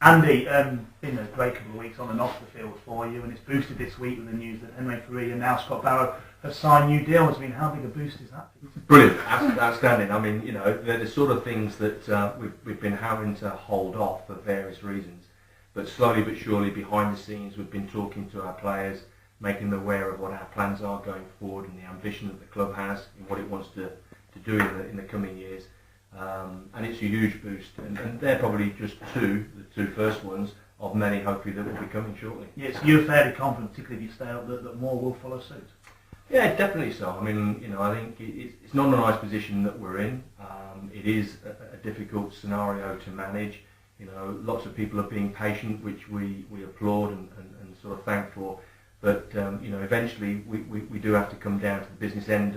Andy, been a great couple of weeks on and off the field for you, and it's boosted this week with the news that Henry Faria and now Scott Barrow have signed new deals. I mean, how big a boost is that? Brilliant, outstanding. I mean, they're the sort of things that we've been having to hold off for various reasons. But slowly but surely, behind the scenes, we've been talking to our players, making them aware of what our plans are going forward and the ambition that the club has and what it wants to do in the coming years. And it's a huge boost, and they're probably just the two first ones of many, hopefully, that will be coming shortly. Yes, you're fairly confident, particularly if you stay up, that more will follow suit. Yeah, definitely so. I mean, I think it's not a nice position that we're in. It is a difficult scenario to manage. Lots of people are being patient, which we applaud and sort of thank for. But eventually we do have to come down to the business end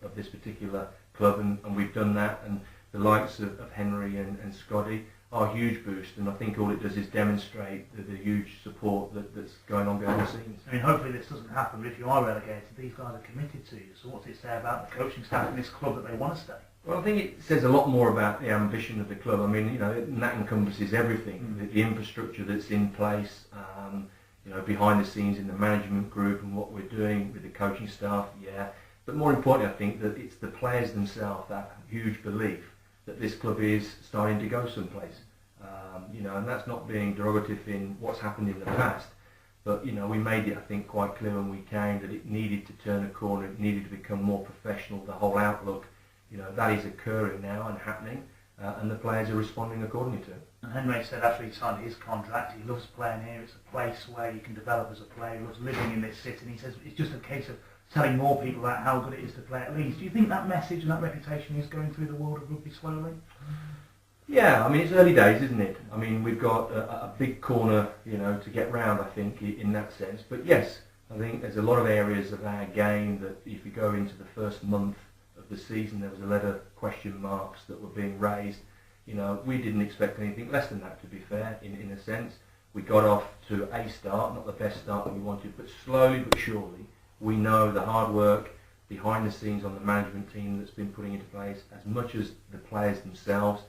of this particular club, and we've done that. And the likes of Henry and Scotty are a huge boost, and I think all it does is demonstrate the huge support that's going on behind the scenes. I mean, hopefully this doesn't happen, but if you are relegated, these guys are committed to you. So what's it say about the coaching staff in this club that they want to stay? Well, I think it says a lot more about the ambition of the club. I mean, and that encompasses everything, the infrastructure that's in place, behind the scenes in the management group and what we're doing with the coaching staff, yeah. But more importantly, I think that it's the players themselves, that huge belief that this club is starting to go someplace. And that's not being derogative in what's happened in the past, but we made it, I think, quite clear when we came that it needed to turn a corner, it needed to become more professional, the whole outlook, that is occurring now and happening, and the players are responding accordingly to it. And Henry said after he signed his contract, he loves playing here, it's a place where you can develop as a player, he loves living in this city, and he says it's just a case of telling more people about how good it is to play at Leeds. Do you think that message and that reputation is going through the world of rugby slowly? Yeah, I mean, it's early days, isn't it? I mean, we've got a big corner, to get round, I think, in that sense. But yes, I think there's a lot of areas of our game that if you go into the first month of the season, there was a lot of question marks that were being raised. We didn't expect anything less than that, to be fair, in a sense. We got off to a start, not the best start that we wanted, but slowly but surely, we know the hard work behind the scenes on the management team that's been putting into place, as much as the players themselves,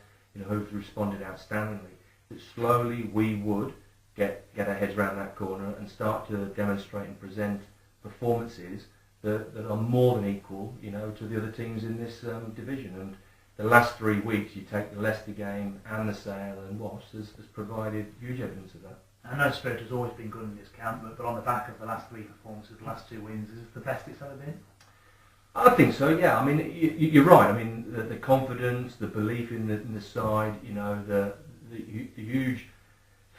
who've responded outstandingly, that slowly we would get our heads around that corner and start to demonstrate and present performances that are more than equal, to the other teams in this division. And the last 3 weeks, you take the Leicester game and the Sale and Wasps, has provided huge evidence of that. I know Spirit has always been good in this camp, but on the back of the last 3 performances, the last 2 wins, is this the best it's ever been? I think so, yeah. I mean, you're right. I mean, the confidence, the belief in the side, the huge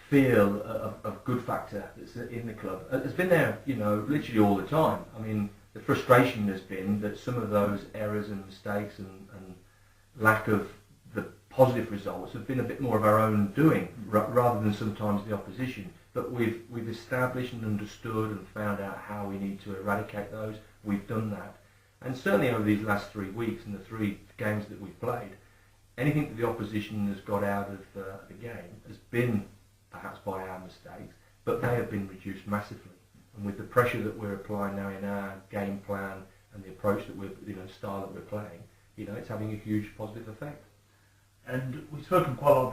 feel of good factor that's in the club has been there, literally all the time. I mean, the frustration has been that some of those errors and mistakes and lack of the positive results have been a bit more of our own doing rather than sometimes the opposition. But we've established and understood and found out how we need to eradicate those. We've done that. And certainly over these last 3 weeks and the 3 games that we've played, anything that the opposition has got out of the game has been perhaps by our mistakes, but they have been reduced massively. And with the pressure that we're applying now in our game plan and the approach that style that we're playing, it's having a huge positive effect. And we've spoken quite a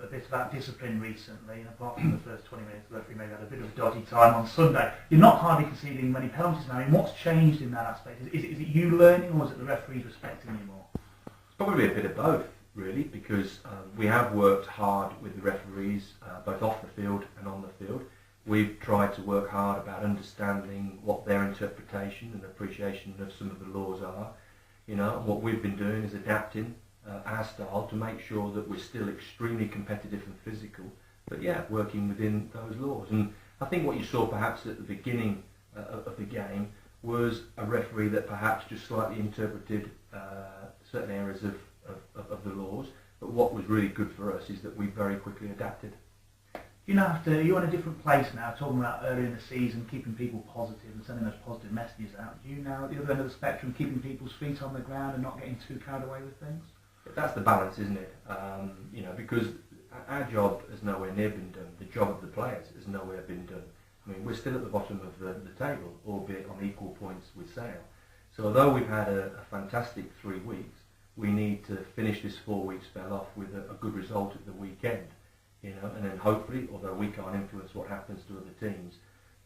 bit about discipline recently, and apart from the first 20 minutes, the referee may have had a bit of a dodgy time on Sunday. You're not hardly conceding many penalties now. I mean, what's changed in that aspect? Is it you learning, or is it the referees respecting you more? It's probably a bit of both, really, because we have worked hard with the referees, both off the field and on the field. We've tried to work hard about understanding what their interpretation and appreciation of some of the laws are. What we've been doing is adapting our style to make sure that we're still extremely competitive and physical, but yeah, working within those laws. And I think what you saw perhaps at the beginning of the game was a referee that perhaps just slightly interpreted certain areas of the laws, but what was really good for us is that we very quickly adapted. You're in a different place now, talking about earlier in the season, keeping people positive and sending those positive messages out. Do you now, at the other end of the spectrum, keeping people's feet on the ground and not getting too carried away with things? That's the balance, isn't it? Because our job has nowhere near been done. The job of the players has nowhere been done. I mean, we're still at the bottom of the table, albeit on equal points with Sale. So although we've had a fantastic 3 weeks, we need to finish this 4-week spell off with a good result at the weekend. you know, and then hopefully, although we can't influence what happens to other teams,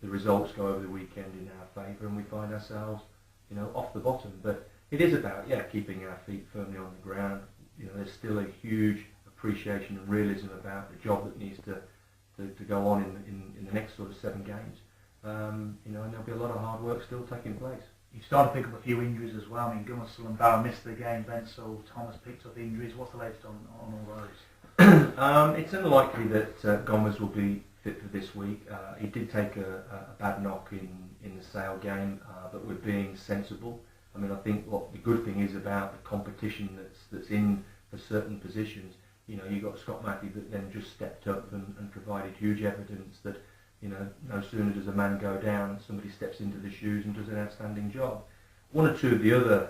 the results go over the weekend in our favour and we find ourselves, you know, off the bottom. But it is about, keeping our feet firmly on the ground. You know, there's still a huge appreciation and realism about the job that needs to go on in the next sort of 7 games. You know, and there'll be a lot of hard work still taking place. You started to pick up a few injuries as well. I mean, Gummesel and Barrow missed the game, Bensel, Thomas picked up injuries. What's the latest on all those? It's unlikely that Gomez will be fit for this week. He did take a bad knock in the Sale game, but we're being sensible. I mean, I think what the good thing is about the competition that's in for certain positions. You know, you've got Scott Matthew that then just stepped up and provided huge evidence that, you know, no sooner does a man go down, somebody steps into the shoes and does an outstanding job. One or two of the other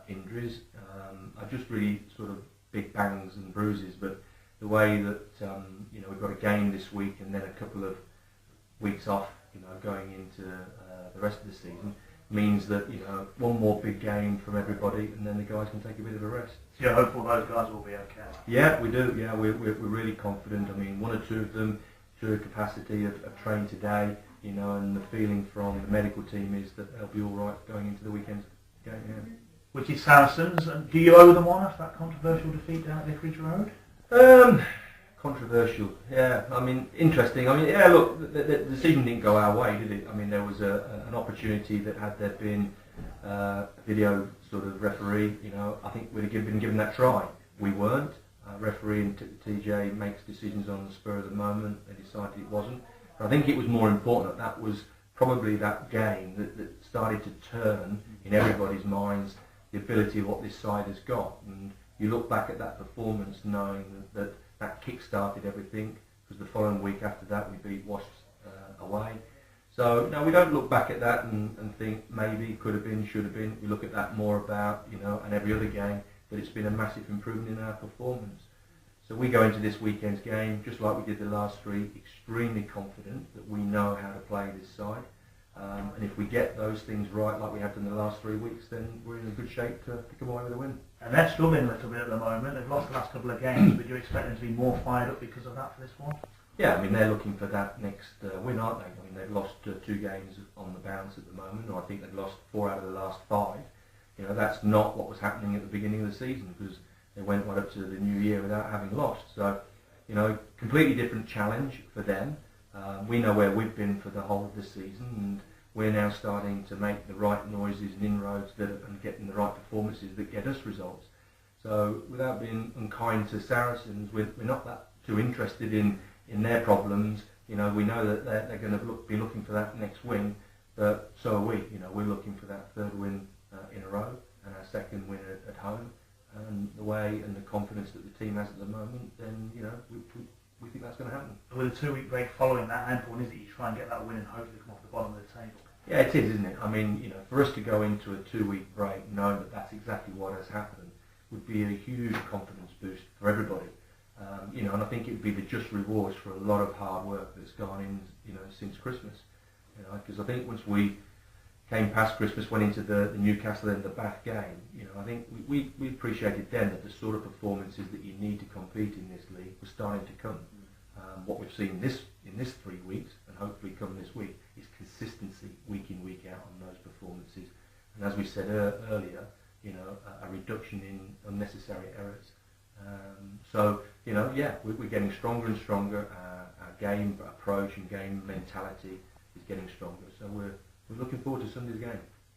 injuries are just really sort of big bangs and bruises, but the way that, you know, we've got a game this week and then a couple of weeks off, you know, going into the rest of the season, means that, you know, one more big game from everybody and then the guys can take a bit of a rest. So you're hopeful those guys will be okay? Yeah, we do. Yeah, we're really confident. I mean, one or two of them, through capacity, have trained today, you know, and the feeling from the medical team is that they'll be all right going into the weekend's game. Yeah. Which is Saracens. Do you owe them one after that controversial defeat down at Vicarage Road? Controversial, yeah. I mean, interesting. I mean, yeah. Look, the decision didn't go our way, did it? I mean, there was an opportunity that had there been a video sort of referee, you know, I think we'd have been given that try. We weren't. Referee and TJ makes decisions on the spur of the moment. They decided it wasn't. But I think it was more important that was probably that game that started to turn in everybody's minds the ability of what this side has got. And you look back at that performance knowing that kick-started everything, because the following week after that we beat Wasps away. So no, we don't look back at that and think maybe, could have been, should have been. We look at that more about, you know, and every other game, that it's been a massive improvement in our performance. So we go into this weekend's game, just like we did the last 3, extremely confident that we know how to play this side. And if we get those things right, like we have done the last 3 weeks, then we're in a good shape to come away with a win. And they're struggling a little bit at the moment. They've lost the last couple of games, but do you expect them to be more fired up because of that for this one? Yeah, I mean, they're looking for that next win, aren't they? I mean, they've lost 2 games on the bounce at the moment, or I think they've lost 4 out of the last 5. You know, that's not what was happening at the beginning of the season, because they went right up to the new year without having lost. So, you know, completely different challenge for them. We know where we've been for the whole of the season, and we're now starting to make the right noises and inroads and getting the right performances that get us results. So, without being unkind to Saracens, we're not that too interested in their problems. You know, we know that they're going to be looking for that next win, but so are we. You know, we're looking for that 3rd win in a row and our 2nd win at home. And the way and the confidence that the team has at the moment, then, you know, we think that's going to happen. With a 2-week break following that, how important is it you try and get that win and hopefully come off the bottom of the table? Yeah, it is, isn't it? I mean, you know, for us to go into a 2-week break knowing that that's exactly what has happened would be a huge confidence boost for everybody. You know, and I think it would be the just rewards for a lot of hard work that's gone in, you know, since Christmas. You know, because I think once we came past Christmas, went into the Newcastle and the Bath game, you know, I think we appreciated then that the sort of performances that you need to compete in this league were starting to come. What we've seen in this 3 weeks, and hopefully come this week, is consistency week in, week out on those performances. And as we said earlier, you know, a reduction in unnecessary errors. So, you know, yeah, we're getting stronger and stronger. Our game approach and game mentality is getting stronger. So we're looking forward to Sunday's game.